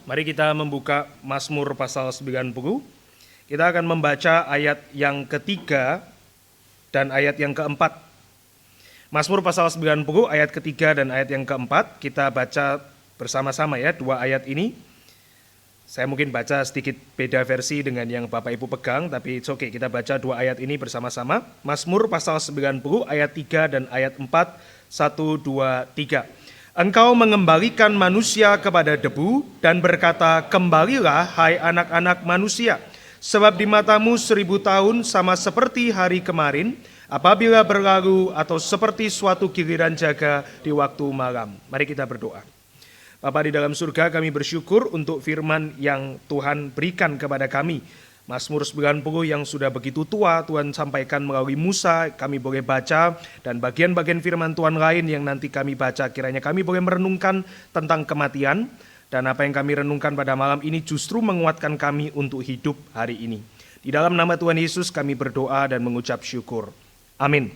Mari kita membuka Mazmur pasal 90. Kita akan membaca ayat yang ketiga dan ayat yang keempat. Mazmur pasal 90 ayat ketiga dan ayat yang keempat. Kita baca bersama-sama ya, dua ayat ini. Saya mungkin baca sedikit beda versi dengan yang Bapak Ibu pegang, tapi it's okay, kita baca dua ayat ini bersama-sama. Mazmur pasal 90 ayat 3 dan ayat 4, 1, 2, 3. Engkau mengembalikan manusia kepada debu dan berkata, kembalilah hai anak-anak manusia. Sebab di matamu 1000 tahun sama seperti hari kemarin, apabila berlalu atau seperti suatu giliran jaga di waktu malam. Mari kita berdoa. Bapa di dalam surga, kami bersyukur untuk firman yang Tuhan berikan kepada kami. Mazmur 90 yang sudah begitu tua, Tuhan sampaikan melalui Musa, kami boleh baca, dan bagian-bagian firman Tuhan lain yang nanti kami baca, kiranya kami boleh merenungkan tentang kematian, dan apa yang kami renungkan pada malam ini justru menguatkan kami untuk hidup hari ini. Di dalam nama Tuhan Yesus kami berdoa dan mengucap syukur. Amin.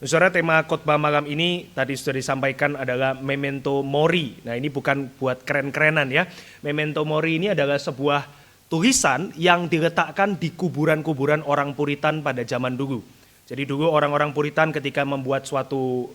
Saudara, tema khotbah malam ini tadi sudah disampaikan adalah Memento Mori. Nah, ini bukan buat keren-kerenan ya. Memento Mori ini adalah sebuah tulisan yang diletakkan di kuburan-kuburan orang Puritan pada zaman dulu. Jadi dulu orang-orang Puritan ketika membuat suatu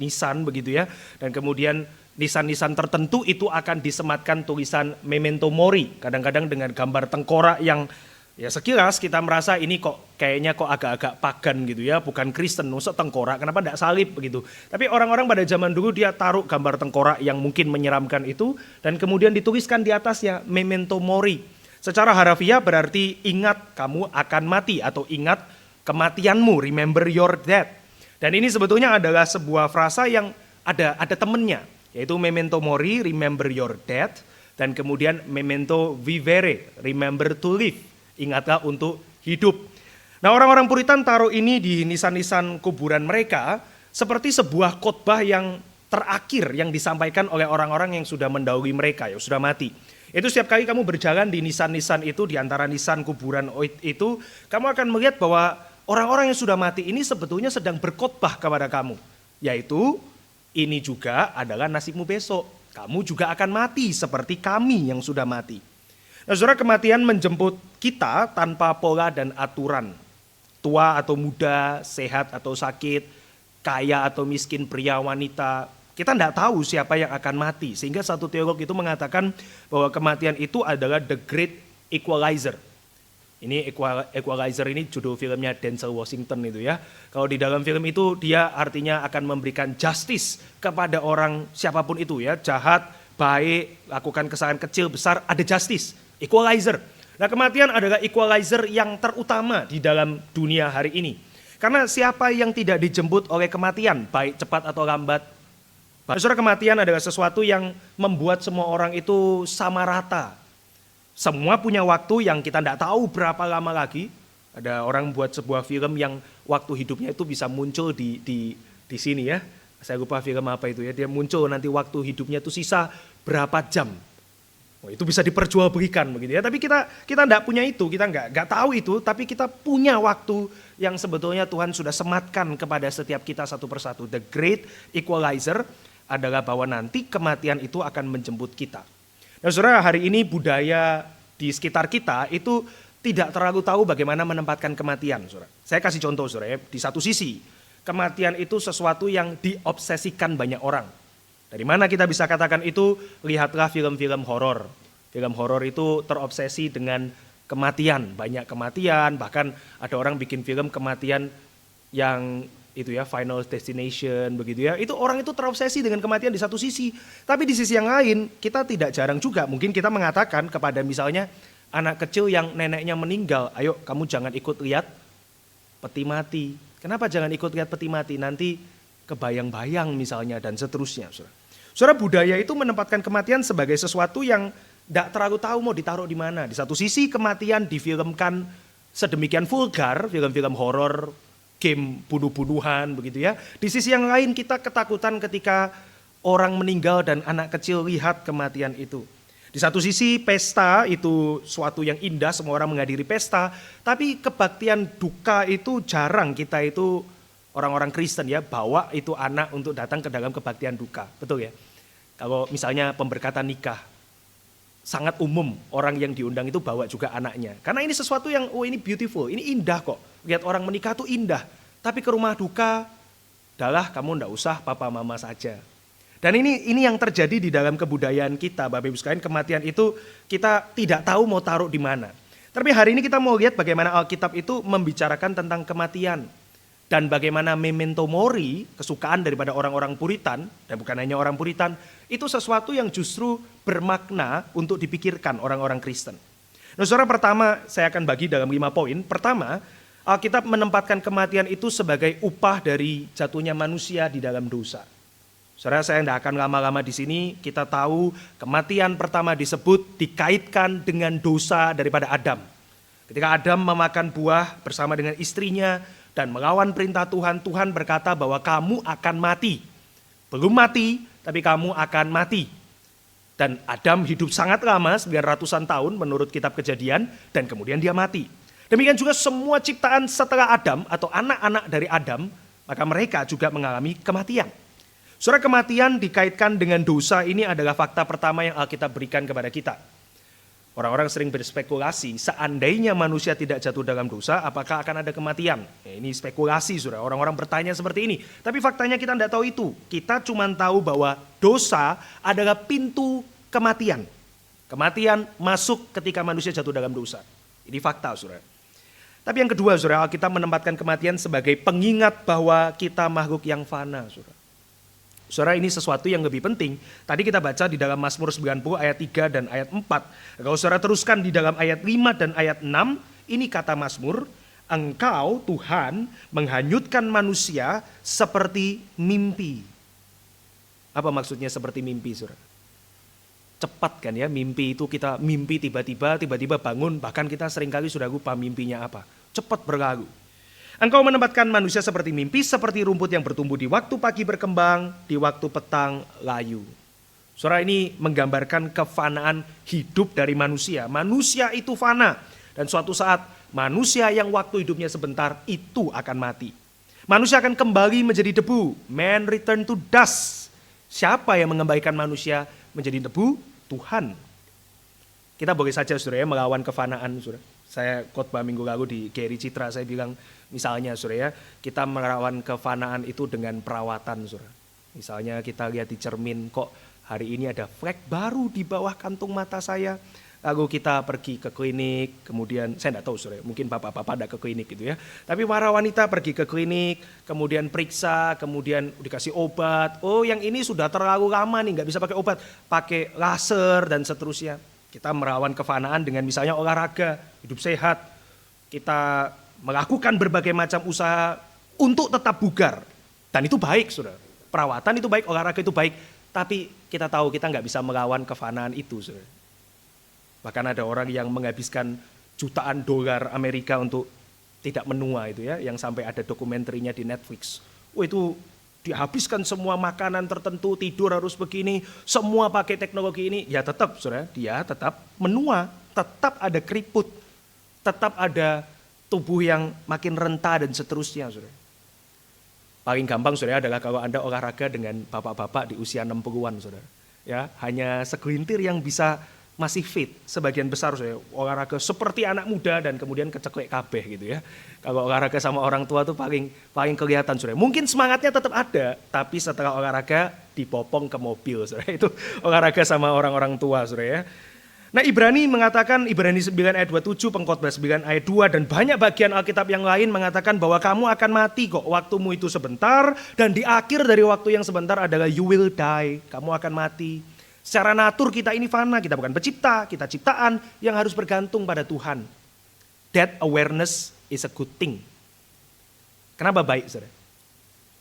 nisan begitu ya. Dan kemudian nisan-nisan tertentu itu akan disematkan tulisan Memento Mori. Kadang-kadang dengan gambar tengkorak yang ya sekilas kita merasa ini kok kayaknya kok agak-agak pagan gitu ya, bukan Kristen, maksud tengkorak, kenapa tidak salib begitu. Tapi orang-orang pada zaman dulu dia taruh gambar tengkorak yang mungkin menyeramkan itu dan kemudian dituliskan di atasnya Memento Mori. Secara harafiah berarti ingat kamu akan mati atau ingat kematianmu, remember your death. Dan ini sebetulnya adalah sebuah frasa yang ada temennya, yaitu Memento Mori, remember your death, dan kemudian Memento Vivere, remember to live. Ingatlah untuk hidup. Nah, orang-orang Puritan taruh ini di nisan-nisan kuburan mereka seperti sebuah khotbah yang terakhir yang disampaikan oleh orang-orang yang sudah mendahului mereka, yang sudah mati. Itu setiap kali kamu berjalan di nisan-nisan itu, di antara nisan kuburan itu, kamu akan melihat bahwa orang-orang yang sudah mati ini sebetulnya sedang berkhotbah kepada kamu. Yaitu, ini juga adalah nasibmu besok. Kamu juga akan mati seperti kami yang sudah mati. Nah, saudara, kematian menjemput kita tanpa pola dan aturan. Tua atau muda, sehat atau sakit, kaya atau miskin, pria, wanita. Kita tidak tahu siapa yang akan mati. Sehingga satu teolog itu mengatakan bahwa kematian itu adalah the great equalizer. Ini equalizer ini judul filmnya Denzel Washington itu ya. Kalau di dalam film itu dia artinya akan memberikan justice kepada orang siapapun itu ya. Jahat, baik, lakukan kesalahan kecil, besar, ada justice. Equalizer. Nah, kematian adalah equalizer yang terutama di dalam dunia hari ini. Karena siapa yang tidak dijemput oleh kematian, baik cepat atau lambat. Saudara, kematian adalah sesuatu yang membuat semua orang itu sama rata. Semua punya waktu yang kita tidak tahu berapa lama lagi. Ada orang buat sebuah film yang waktu hidupnya itu bisa muncul di sini ya. Saya lupa film apa itu ya. Dia muncul nanti waktu hidupnya itu sisa berapa jam. Oh, itu bisa diperjualbelikan begitu ya. Tapi kita tidak punya itu, kita nggak tahu itu, tapi kita punya waktu yang sebetulnya Tuhan sudah sematkan kepada setiap kita satu persatu. The great equalizer adalah bahwa nanti kematian itu akan menjemput kita. Nah, saudara, hari ini budaya di sekitar kita itu tidak terlalu tahu bagaimana menempatkan kematian, saudara. Saya kasih contoh, saudara ya. Di satu sisi, kematian itu sesuatu yang diobsesikan banyak orang. Dari mana kita bisa katakan itu? Lihatlah film-film horor. Film horor itu terobsesi dengan kematian, banyak kematian, bahkan ada orang bikin film kematian yang itu ya, Final Destination begitu ya. Itu orang itu terobsesi dengan kematian di satu sisi. Tapi di sisi yang lain, kita tidak jarang juga mungkin kita mengatakan kepada misalnya anak kecil yang neneknya meninggal, ayo kamu jangan ikut lihat peti mati. Kenapa jangan ikut lihat peti mati? Nanti kebayang-bayang misalnya dan seterusnya. Saudara, budaya itu menempatkan kematian sebagai sesuatu yang tidak terlalu tahu mau ditaruh di mana. Di satu sisi kematian difilmkan sedemikian vulgar, film-film horor, game bunuh-bunuhan begitu ya. Di sisi yang lain kita ketakutan ketika orang meninggal dan anak kecil lihat kematian itu. Di satu sisi pesta itu suatu yang indah, semua orang menghadiri pesta, tapi kebaktian duka itu jarang kita itu orang-orang Kristen ya bawa itu anak untuk datang ke dalam kebaktian duka, betul ya. Kalau misalnya pemberkatan nikah, sangat umum orang yang diundang itu bawa juga anaknya. Karena ini sesuatu yang, oh ini beautiful, ini indah kok. Lihat orang menikah tuh indah. Tapi ke rumah duka, udahlah kamu ndak usah papa mama saja. Dan ini yang terjadi di dalam kebudayaan kita, Bapak Ibu sekalian, kematian itu kita tidak tahu mau taruh di mana. Tapi hari ini kita mau lihat bagaimana Alkitab itu membicarakan tentang kematian. Dan bagaimana memento mori, kesukaan daripada orang-orang Puritan, dan bukan hanya orang Puritan, itu sesuatu yang justru bermakna untuk dipikirkan orang-orang Kristen. Nah, saudara, pertama saya akan bagi dalam 5 poin. Pertama, Alkitab menempatkan kematian itu sebagai upah dari jatuhnya manusia di dalam dosa. Saudara, saya tidak akan lama-lama di sini. Kita tahu kematian pertama disebut dikaitkan dengan dosa daripada Adam. Ketika Adam memakan buah bersama dengan istrinya dan melawan perintah Tuhan, Tuhan berkata bahwa kamu akan mati. Belum mati, tapi kamu akan mati. Dan Adam hidup sangat lama, 900-an tahun menurut kitab Kejadian, dan kemudian dia mati. Demikian juga semua ciptaan setelah Adam atau anak-anak dari Adam, maka mereka juga mengalami kematian. Saudara, kematian dikaitkan dengan dosa ini adalah fakta pertama yang Alkitab berikan kepada kita. Orang-orang sering berspekulasi, seandainya manusia tidak jatuh dalam dosa, apakah akan ada kematian? Ini spekulasi, saudara. Orang-orang bertanya seperti ini. Tapi faktanya kita tidak tahu itu. Kita cuma tahu bahwa dosa adalah pintu kematian. Kematian masuk ketika manusia jatuh dalam dosa. Ini fakta, saudara. Tapi yang kedua, saudara, Alkitab menempatkan kematian sebagai pengingat bahwa kita makhluk yang fana, saudara. Saudara, ini sesuatu yang lebih penting. Tadi kita baca di dalam Mazmur 90 ayat 3 dan ayat 4. Kalau saudara teruskan di dalam ayat 5 dan ayat 6, ini kata Mazmur, Engkau Tuhan menghanyutkan manusia seperti mimpi. Apa maksudnya seperti mimpi, saudara? Cepat kan ya, mimpi itu kita mimpi tiba-tiba bangun, bahkan kita seringkali sudah lupa mimpinya apa. Cepat berlalu. Engkau menempatkan manusia seperti mimpi, seperti rumput yang bertumbuh di waktu pagi berkembang, di waktu petang layu. Saudara, ini menggambarkan kefanaan hidup dari manusia. Manusia itu fana, dan suatu saat manusia yang waktu hidupnya sebentar itu akan mati. Manusia akan kembali menjadi debu. Man return to dust. Siapa yang mengembalikan manusia menjadi debu? Tuhan. Kita boleh saja, saudara, melawan kefanaan, saudara. Saya khotbah minggu lalu di Geri Citra, saya bilang misalnya, saudara, kita melawan kefanaan itu dengan perawatan, saudara. Misalnya kita lihat di cermin, kok hari ini ada flek baru di bawah kantung mata saya. Lalu kita pergi ke klinik, kemudian saya tidak tahu, saudara, mungkin bapak-bapak ada ke klinik gitu ya. Tapi para wanita pergi ke klinik, kemudian periksa, kemudian dikasih obat. Oh, yang ini sudah terlalu lama nih, nggak bisa pakai obat, pakai laser dan seterusnya. Kita melawan kefanaan dengan misalnya olahraga, hidup sehat. Kita melakukan berbagai macam usaha untuk tetap bugar. Dan itu baik, saudara. Perawatan itu baik, olahraga itu baik. Tapi kita tahu kita nggak bisa melawan kefanaan itu, saudara. Bahkan ada orang yang menghabiskan jutaan dolar Amerika untuk tidak menua itu ya, yang sampai ada dokumenterinya di Netflix. Oh, itu dihabiskan semua makanan tertentu, tidur harus begini, semua pakai teknologi ini, ya tetap, saudara, dia tetap menua, tetap ada keriput, tetap ada tubuh yang makin renta dan seterusnya, saudara. Paling gampang, saudara, adalah kalau Anda olahraga dengan bapak-bapak di usia 60-an, saudara. Ya, hanya segelintir yang bisa masih fit, sebagian besar saya olahraga seperti anak muda dan kemudian keceklek kabeh gitu ya. Kalau olahraga sama orang tua tuh paling kelihatan, saudara. Mungkin semangatnya tetap ada, tapi setelah olahraga dipopong ke mobil, saudara. Itu olahraga sama orang-orang tua, saudara ya. Nah, Ibrani mengatakan, Ibrani 9 ayat 27, Pengkhotbah 9 ayat 2 dan banyak bagian Alkitab yang lain mengatakan bahwa kamu akan mati kok, waktumu itu sebentar dan di akhir dari waktu yang sebentar adalah you will die, kamu akan mati. Secara natur kita ini fana, kita bukan pencipta, kita ciptaan yang harus bergantung pada Tuhan. That awareness is a good thing. Kenapa baik, saudara?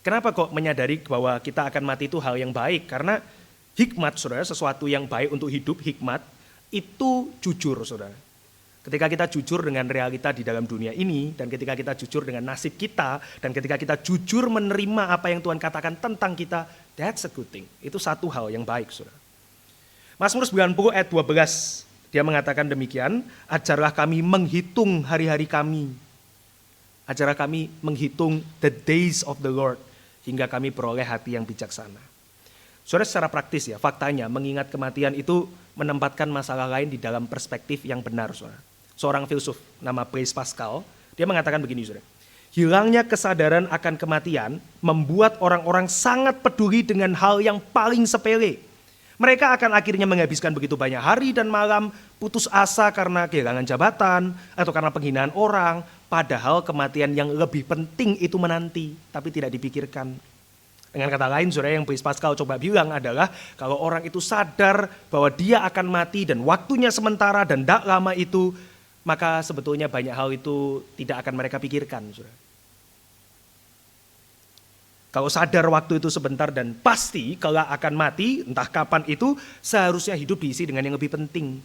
Kenapa kok menyadari bahwa kita akan mati itu hal yang baik? Karena hikmat, saudara, sesuatu yang baik untuk hidup, hikmat, itu jujur, saudara. Ketika kita jujur dengan realita di dalam dunia ini, dan ketika kita jujur dengan nasib kita, dan ketika kita jujur menerima apa yang Tuhan katakan tentang kita, that's a good thing. Itu satu hal yang baik, saudara. Mazmur 90 ayat 12, dia mengatakan demikian, ajarlah kami menghitung hari-hari kami. Ajarlah kami menghitung the days of the Lord, hingga kami beroleh hati yang bijaksana. Saudara, secara praktis ya, faktanya mengingat kematian itu menempatkan masalah lain di dalam perspektif yang benar, saudara. Seorang filsuf nama Blaise Pascal, dia mengatakan begini, saudara. Hilangnya kesadaran akan kematian membuat orang-orang sangat peduli dengan hal yang paling sepele. Mereka akan akhirnya menghabiskan begitu banyak hari dan malam putus asa karena kehilangan jabatan atau karena penghinaan orang, padahal kematian yang lebih penting itu menanti, tapi tidak dipikirkan. Dengan kata lain, saudara, yang Blaise Pascal coba bilang adalah kalau orang itu sadar bahwa dia akan mati dan waktunya sementara dan tidak lama itu, maka sebetulnya banyak hal itu tidak akan mereka pikirkan, saudara. Kalau sadar waktu itu sebentar dan pasti kalau akan mati, entah kapan itu, seharusnya hidup diisi dengan yang lebih penting.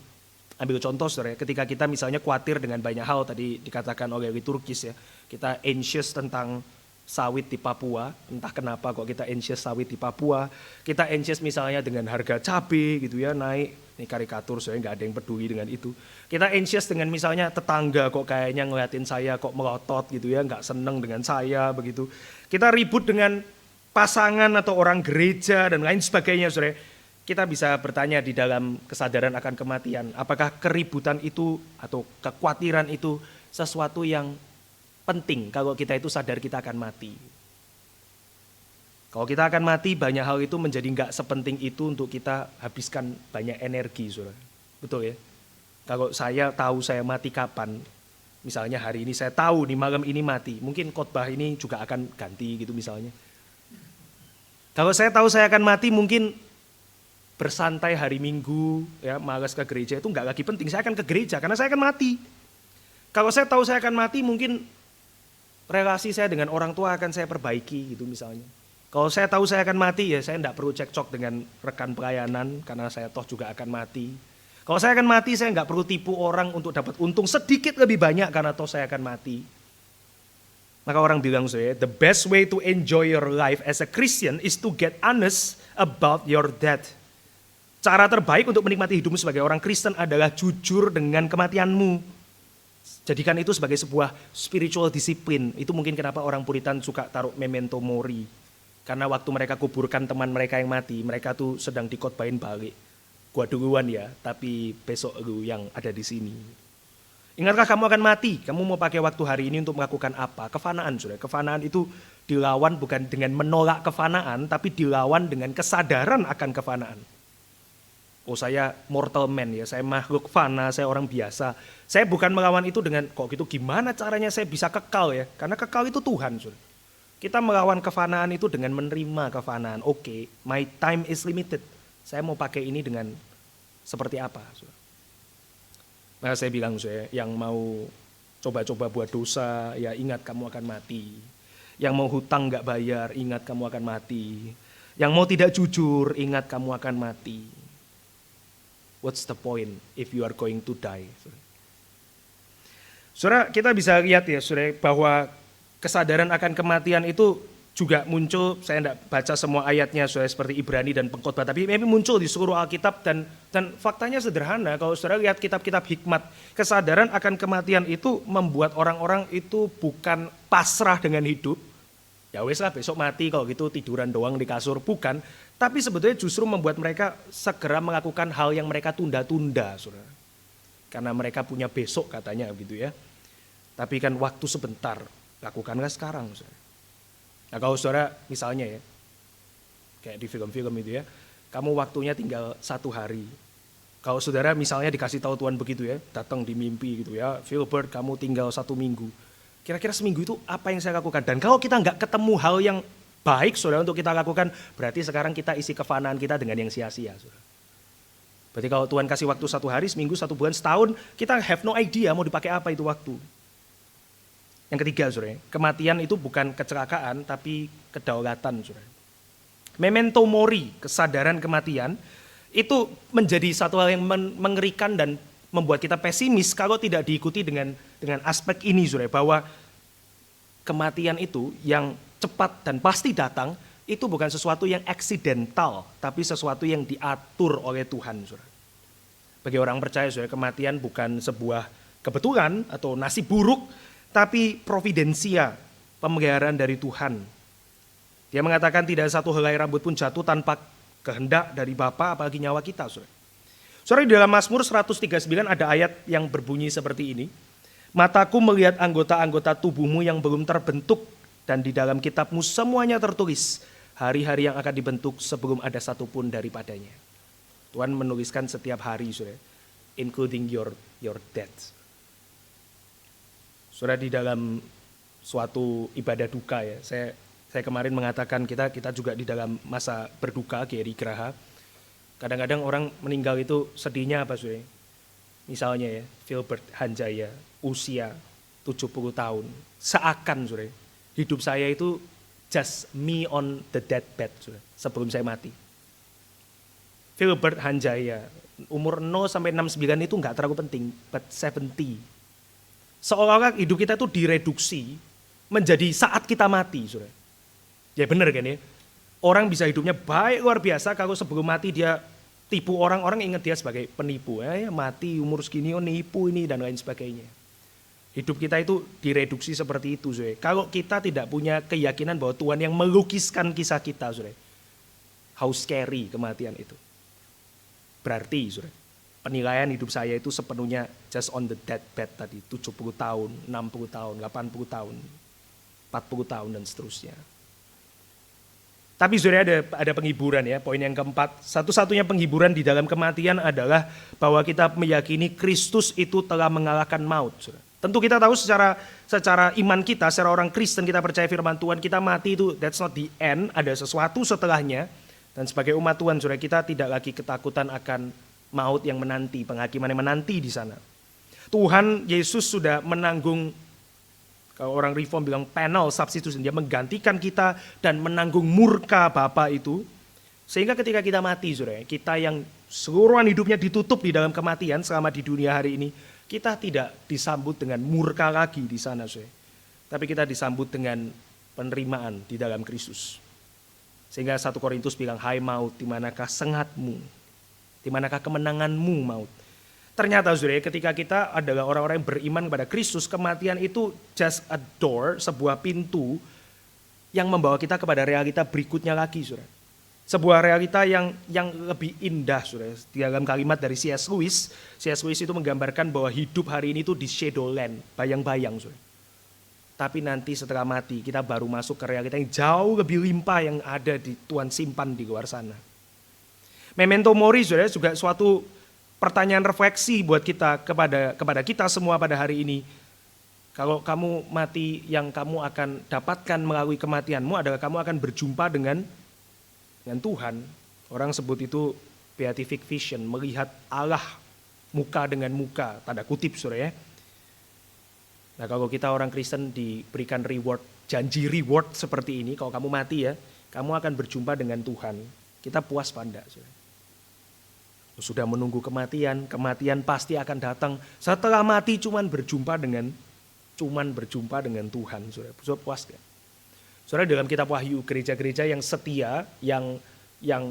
Ambil contoh, saudara, ketika kita misalnya khawatir dengan banyak hal, tadi dikatakan oleh liturgis ya, kita anxious tentang sawit di Papua, entah kenapa kok kita anxious sawit di Papua, kita anxious misalnya dengan harga cabai gitu ya, naik, ini karikatur, soalnya nggak ada yang peduli dengan itu. Kita anxious dengan misalnya tetangga kok kayaknya ngeliatin saya kok melotot gitu ya, nggak seneng dengan saya begitu. Kita ribut dengan pasangan atau orang gereja dan lain sebagainya, saudara. Kita bisa bertanya di dalam kesadaran akan kematian, apakah keributan itu atau kekhawatiran itu sesuatu yang penting kalau kita itu sadar kita akan mati. Kalau kita akan mati, banyak hal itu menjadi nggak sepenting itu untuk kita habiskan banyak energi, saudara. Betul ya? Kalau saya tahu saya mati kapan, misalnya hari ini saya tahu di malam ini mati, mungkin khotbah ini juga akan ganti gitu misalnya. Kalau saya tahu saya akan mati, mungkin bersantai hari Minggu, ya malas ke gereja itu nggak lagi penting. Saya akan ke gereja karena saya akan mati. Kalau saya tahu saya akan mati, mungkin relasi saya dengan orang tua akan saya perbaiki gitu misalnya. Kalau saya tahu saya akan mati, ya saya tidak perlu cekcok dengan rekan pelayanan karena saya toh juga akan mati. Kalau saya akan mati, saya nggak perlu tipu orang untuk dapat untung sedikit lebih banyak karena toh saya akan mati. Maka orang bilang saya, the best way to enjoy your life as a Christian is to get honest about your death. Cara terbaik untuk menikmati hidupmu sebagai orang Kristen adalah jujur dengan kematianmu. Jadikan itu sebagai sebuah spiritual disiplin. Itu mungkin kenapa orang Puritan suka taruh memento mori. Karena waktu mereka kuburkan teman mereka yang mati, mereka tuh sedang dikotbahin balik. Gua duluan ya, tapi besok lu yang ada di sini. Ingatkah kamu akan mati? Kamu mau pakai waktu hari ini untuk melakukan apa? Kefanaan, saudara. Kefanaan itu dilawan bukan dengan menolak kefanaan, tapi dilawan dengan kesadaran akan kefanaan. Oh, saya mortal man ya, saya makhluk fana, saya orang biasa. Saya bukan melawan itu dengan, kok gitu gimana caranya saya bisa kekal ya? Karena kekal itu Tuhan, saudara. Kita melawan kefanaan itu dengan menerima kefanaan. Oke, my time is limited. Saya mau pakai ini dengan seperti apa, saudara? Maka saya bilang, saya yang mau coba-coba buat dosa, ya ingat kamu akan mati. Yang mau hutang gak bayar, ingat kamu akan mati. Yang mau tidak jujur, ingat kamu akan mati. What's the point if you are going to die? Saudara, kita bisa lihat ya, saudara, bahwa kesadaran akan kematian itu juga muncul, saya tidak baca semua ayatnya, saudara, seperti Ibrani dan Pengkhotbah, tapi muncul di seluruh Alkitab dan faktanya sederhana. Kalau saudara lihat kitab-kitab hikmat, kesadaran akan kematian itu membuat orang-orang itu bukan pasrah dengan hidup. Ya wes lah besok mati kalau gitu tiduran doang di kasur, bukan. Tapi sebetulnya justru membuat mereka segera melakukan hal yang mereka tunda-tunda, saudara. Karena mereka punya besok katanya gitu ya. Tapi kan waktu sebentar, lakukanlah sekarang, saudara. Nah kalau saudara misalnya ya, kayak di film-film itu ya, kamu waktunya tinggal 1 hari. Kalau saudara misalnya dikasih tahu Tuhan begitu ya, datang di mimpi gitu ya, Philbert kamu tinggal 1 minggu. Kira-kira seminggu itu apa yang saya lakukan? Dan kalau kita nggak ketemu hal yang baik, saudara, untuk kita lakukan, berarti sekarang kita isi kefanaan kita dengan yang sia-sia, saudara. Berarti kalau Tuhan kasih waktu 1 hari, seminggu, 1 bulan, setahun, kita have no idea mau dipakai apa itu waktu. Yang ketiga, saudara, kematian itu bukan kecelakaan, tapi kedaulatan, saudara. Memento mori, kesadaran kematian, itu menjadi satu hal yang mengerikan dan membuat kita pesimis kalau tidak diikuti dengan aspek ini, saudara, bahwa kematian itu yang cepat dan pasti datang, itu bukan sesuatu yang aksidental, tapi sesuatu yang diatur oleh Tuhan, saudara. Bagi orang percaya, saudara, kematian bukan sebuah kebetulan atau nasib buruk, tapi providensia, pemeliharaan dari Tuhan. Dia mengatakan tidak satu helai rambut pun jatuh tanpa kehendak dari Bapa apalagi nyawa kita, saudara. Saudara, di dalam Mazmur 139 ada ayat yang berbunyi seperti ini. Mataku melihat anggota-anggota tubuhmu yang belum terbentuk, dan di dalam kitabmu semuanya tertulis hari-hari yang akan dibentuk sebelum ada satupun daripadanya. Tuhan menuliskan setiap hari, saudara, including your death. Saudara, di dalam suatu ibadah duka ya, saya kemarin mengatakan kita juga di dalam masa berduka, Gary Graha. Kadang-kadang orang meninggal itu sedihnya apa, saudara? Misalnya ya, Philbert Hanjaya, usia 70 tahun. Seakan, saudara, hidup saya itu just me on the deathbed, saudara, sebelum saya mati. Philbert Hanjaya, umur 0 sampai 69 itu enggak terlalu penting, but 70. Seolah-olah hidup kita itu direduksi menjadi saat kita mati, saudara. Ya benar kan ya? Orang bisa hidupnya baik luar biasa, kalau sebelum mati dia tipu orang ingat dia sebagai penipu. Ya, mati umur segini, oh nipu ini dan lain sebagainya. Hidup kita itu direduksi seperti itu, saudara. Kalau kita tidak punya keyakinan bahwa Tuhan yang melukiskan kisah kita, saudara. How scary kematian itu. Berarti, saudara, penilaian hidup saya itu sepenuhnya just on the deathbed tadi. 70 tahun, 60 tahun, 80 tahun, 40 tahun dan seterusnya. Tapi saudara, ada penghiburan ya. Poin yang keempat, satu-satunya penghiburan di dalam kematian adalah bahwa kita meyakini Kristus itu telah mengalahkan maut, saudara. Tentu kita tahu secara iman kita, secara orang Kristen kita percaya firman Tuhan, kita mati itu that's not the end, ada sesuatu setelahnya. Dan sebagai umat Tuhan, saudara, kita tidak lagi ketakutan akan maut yang menanti, penghakiman yang menanti di sana. Tuhan Yesus sudah menanggung, kalau orang Reform bilang penal substitution, dia menggantikan kita dan menanggung murka Bapa itu. Sehingga ketika kita mati, saudara, kita yang seluruhan hidupnya ditutup di dalam kematian selama di dunia hari ini, kita tidak disambut dengan murka lagi di sana, saudara. Tapi kita disambut dengan penerimaan di dalam Kristus. Sehingga 1 Korintus bilang, hai maut, di manakah sengatmu? Di manakah kemenanganmu maut? Ternyata, saudara, ketika kita adalah orang-orang yang beriman kepada Kristus, kematian itu just a door, sebuah pintu yang membawa kita kepada realita berikutnya lagi, saudara. Sebuah realita yang lebih indah, saudara. Di dalam kalimat dari C.S. Lewis itu menggambarkan bahwa hidup hari ini itu di shadowland, bayang-bayang, saudara. Tapi nanti setelah mati, kita baru masuk ke realita yang jauh lebih limpah yang ada di Tuhan simpan di luar sana. Memento mori, saudara, juga suatu pertanyaan refleksi buat kita kepada kita semua pada hari ini. Kalau kamu mati, yang kamu akan dapatkan melalui kematianmu adalah kamu akan berjumpa dengan Tuhan. Orang sebut itu beatific vision, melihat Allah muka dengan muka, tanda kutip, saudara ya. Nah, kalau kita orang Kristen diberikan reward, janji reward seperti ini, kalau kamu mati ya, kamu akan berjumpa dengan Tuhan. Kita puas pada, saudara. Sudah menunggu kematian pasti akan datang. Setelah mati cuman berjumpa dengan Tuhan, saudara. Saudara puas gak? Saudara, dalam kitab Wahyu, gereja-gereja yang setia, yang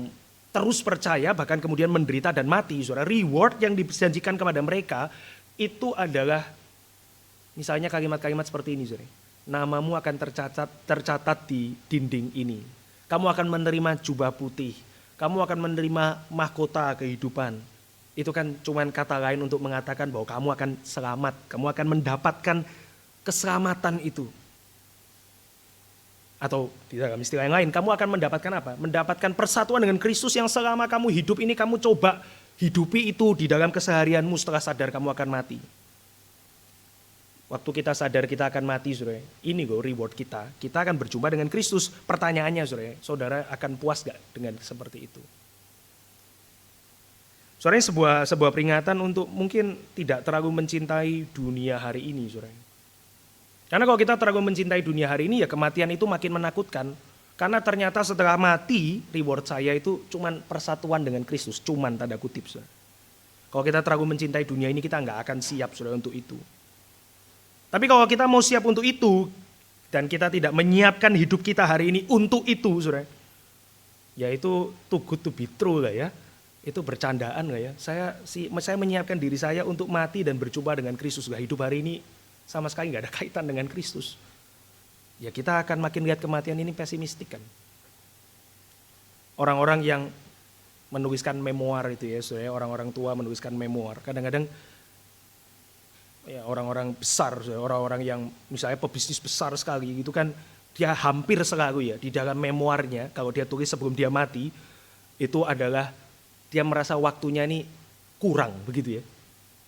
terus percaya, bahkan kemudian menderita dan mati, saudara, reward yang dijanjikan kepada mereka itu adalah misalnya kalimat-kalimat seperti ini, saudara. Namamu akan tercatat di dinding ini. Kamu akan menerima jubah putih. Kamu akan menerima mahkota kehidupan. Itu kan cuman kata lain untuk mengatakan bahwa kamu akan selamat. Kamu akan mendapatkan keselamatan itu. Atau di dalam istilah yang lain, kamu akan mendapatkan apa? Mendapatkan persatuan dengan Kristus yang selama kamu hidup ini kamu coba hidupi itu di dalam keseharianmu setelah sadar kamu akan mati. Waktu kita sadar kita akan mati, saudara, ini loh reward kita. Kita akan berjumpa dengan Kristus. Pertanyaannya, saudara akan puas gak dengan seperti itu? Saudara, sebuah peringatan untuk mungkin tidak terlalu mencintai dunia hari ini, saudara. Karena kalau kita terlalu mencintai dunia hari ini, ya kematian itu makin menakutkan. Karena ternyata setelah mati, reward saya itu cuman persatuan dengan Kristus. Cuman tanda kutip, saudara. Kalau kita terlalu mencintai dunia ini, kita nggak akan siap, saudara, untuk itu. Tapi kalau kita mau siap untuk itu, dan kita tidak menyiapkan hidup kita hari ini untuk itu, saudara, ya itu too good to be true lah ya. Itu bercandaan lah ya. Saya menyiapkan diri saya untuk mati dan berjumpa dengan Kristus. Hidup hari ini sama sekali nggak ada kaitan dengan Kristus. Ya kita akan makin lihat kematian ini pesimistik kan. Orang-orang yang menuliskan memoir itu ya, saudara, orang-orang tua menuliskan memoir. Kadang-kadang ya orang-orang besar, orang-orang yang misalnya pebisnis besar sekali gitu kan, dia hampir selalu ya di dalam memoirnya kalau dia tulis sebelum dia mati itu adalah dia merasa waktunya ini kurang begitu ya.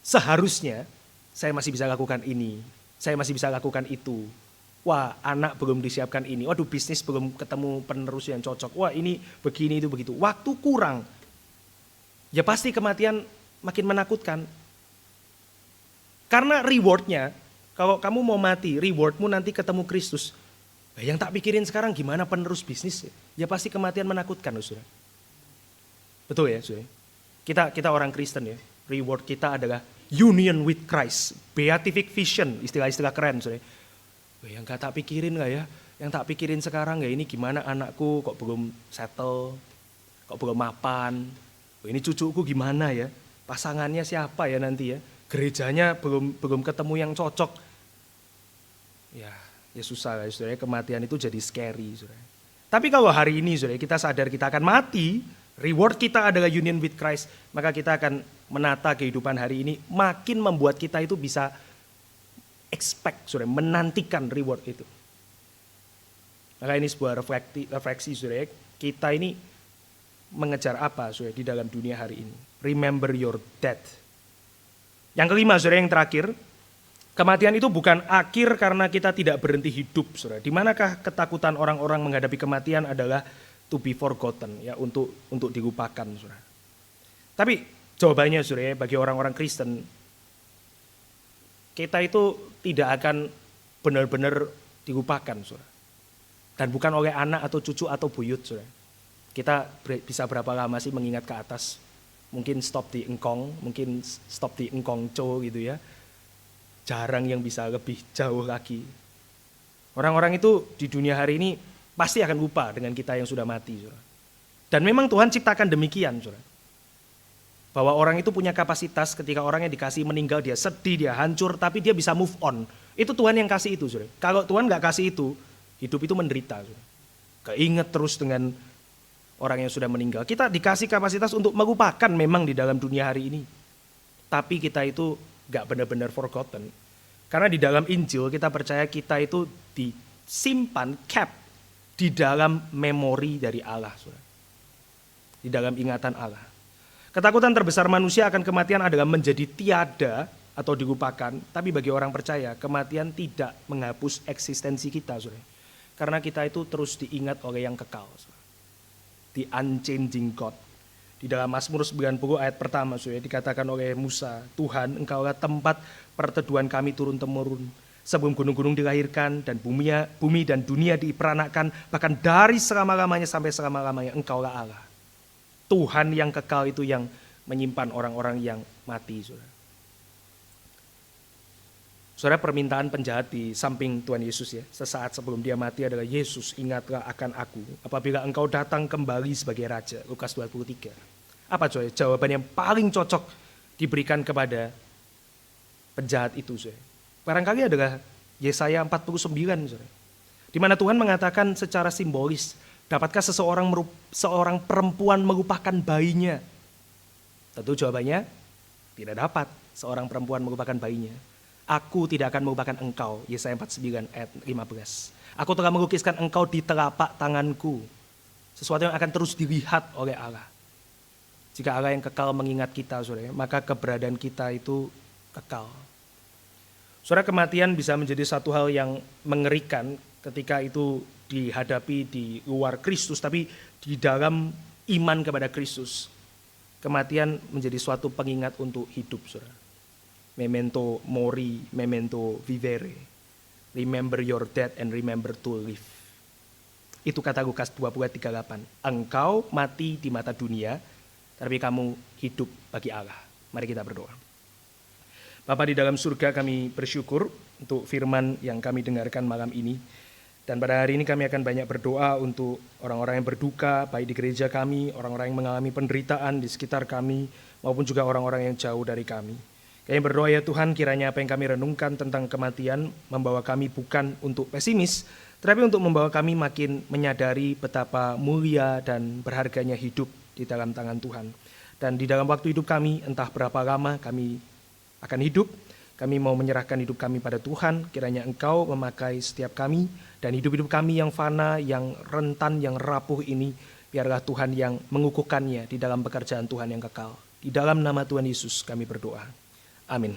Seharusnya saya masih bisa lakukan ini, saya masih bisa lakukan itu. Wah, anak belum disiapkan ini. Waduh, bisnis belum ketemu penerus yang cocok. Wah, ini begini itu begitu. Waktu kurang. Ya pasti kematian makin menakutkan. Karena rewardnya, kalau kamu mau mati, rewardmu nanti ketemu Kristus. Yang tak pikirin sekarang gimana penerus bisnis. Ya pasti kematian menakutkan, saudara. Betul ya, saudara. Kita orang Kristen ya. Reward kita adalah union with Christ. Beatific vision, istilah-istilah keren, saudara. Yang gak tak pikirin gak ya, yang tak pikirin sekarang ya ini gimana anakku kok belum settle, kok belum mapan, ini cucuku gimana ya, pasangannya siapa ya nanti ya, gerejanya belum ketemu yang cocok. Ya susah ya saudara, kematian itu jadi scary saudara. Tapi kalau hari ini saudara kita sadar kita akan mati, reward kita adalah union with Christ, maka kita akan menata kehidupan hari ini makin membuat kita itu bisa expect, saudara, menantikan reward itu. Maka ini sebuah refleksi, saudara. Kita ini mengejar apa, saudara, di dalam dunia hari ini? Remember your death. Yang kelima, saudara, yang terakhir, kematian itu bukan akhir karena kita tidak berhenti hidup, saudara. Di manakah ketakutan orang-orang menghadapi kematian adalah to be forgotten, ya, untuk dilupakan, saudara. Tapi jawabannya, saudara, bagi orang-orang Kristen, kita itu tidak akan benar-benar dilupakan, saudara. Dan bukan oleh anak atau cucu atau buyut, saudara. Kita bisa berapa lama sih mengingat ke atas? Mungkin stop di engkong, mungkin stop di engkongco gitu ya. Jarang yang bisa lebih jauh lagi. Orang-orang itu di dunia hari ini pasti akan lupa dengan kita yang sudah mati, saudara. Dan memang Tuhan ciptakan demikian, saudara. Bahwa orang itu punya kapasitas ketika orang yang dikasih meninggal, dia sedih, dia hancur, tapi dia bisa move on. Itu Tuhan yang kasih itu, saudara. Kalau Tuhan gak kasih itu, hidup itu menderita, saudara. Keinget terus dengan orang yang sudah meninggal. Kita dikasih kapasitas untuk melupakan memang di dalam dunia hari ini. Tapi kita itu gak benar-benar forgotten. Karena di dalam Injil kita percaya kita itu disimpan, kept di dalam memori dari Allah, saudara. Di dalam ingatan Allah. Ketakutan terbesar manusia akan kematian adalah menjadi tiada atau dilupakan, tapi bagi orang percaya kematian tidak menghapus eksistensi kita, saudara. Karena kita itu terus diingat oleh yang kekal, saudara. The unchanging God. Di dalam Mazmur 90 ayat pertama, saudara, dikatakan oleh Musa, Tuhan, Engkaulah tempat perteduhan kami turun-temurun. Sebelum gunung-gunung dilahirkan dan bumi dan dunia diperanakkan, bahkan dari selama-lamanya sampai selama-lamanya Engkaulah Allah. Tuhan yang kekal itu yang menyimpan orang-orang yang mati, saudara. Saudara, permintaan penjahat di samping Tuhan Yesus ya, sesaat sebelum dia mati adalah, Yesus, ingatlah akan aku apabila engkau datang kembali sebagai Raja. Lukas 23. Apa saudara? Jawaban yang paling cocok diberikan kepada penjahat itu, saudara. Barangkali adalah Yesaya 49, saudara. Di mana Tuhan mengatakan secara simbolis, dapatkah seorang perempuan melupakan bayinya? Tentu jawabannya tidak dapat seorang perempuan melupakan bayinya. Aku tidak akan melupakan engkau, Yesaya 49 ayat 15. Aku telah melukiskan engkau di telapak tanganku. Sesuatu yang akan terus dilihat oleh Allah. Jika Allah yang kekal mengingat kita, saudara, maka keberadaan kita itu kekal. Saudara, kematian bisa menjadi satu hal yang mengerikan ketika itu dihadapi di luar Kristus, tapi di dalam iman kepada Kristus, kematian menjadi suatu pengingat untuk hidup, saudara. Memento mori, memento vivere. Remember your death and remember to live. Itu kata Lukas 20:38. Engkau mati di mata dunia, tapi kamu hidup bagi Allah. Mari kita berdoa. Bapa di dalam surga, kami bersyukur untuk firman yang kami dengarkan malam ini. Dan pada hari ini kami akan banyak berdoa untuk orang-orang yang berduka, baik di gereja kami, orang-orang yang mengalami penderitaan di sekitar kami, maupun juga orang-orang yang jauh dari kami. Kami berdoa ya Tuhan, kiranya apa yang kami renungkan tentang kematian membawa kami bukan untuk pesimis, tetapi untuk membawa kami makin menyadari betapa mulia dan berharganya hidup di dalam tangan Tuhan. Dan di dalam waktu hidup kami, entah berapa lama kami akan hidup, kami mau menyerahkan hidup kami pada Tuhan. Kiranya Engkau memakai setiap kami, dan hidup-hidup kami yang fana, yang rentan, yang rapuh ini, biarlah Tuhan yang mengukuhkannya di dalam pekerjaan Tuhan yang kekal. Di dalam nama Tuhan Yesus kami berdoa. Amin.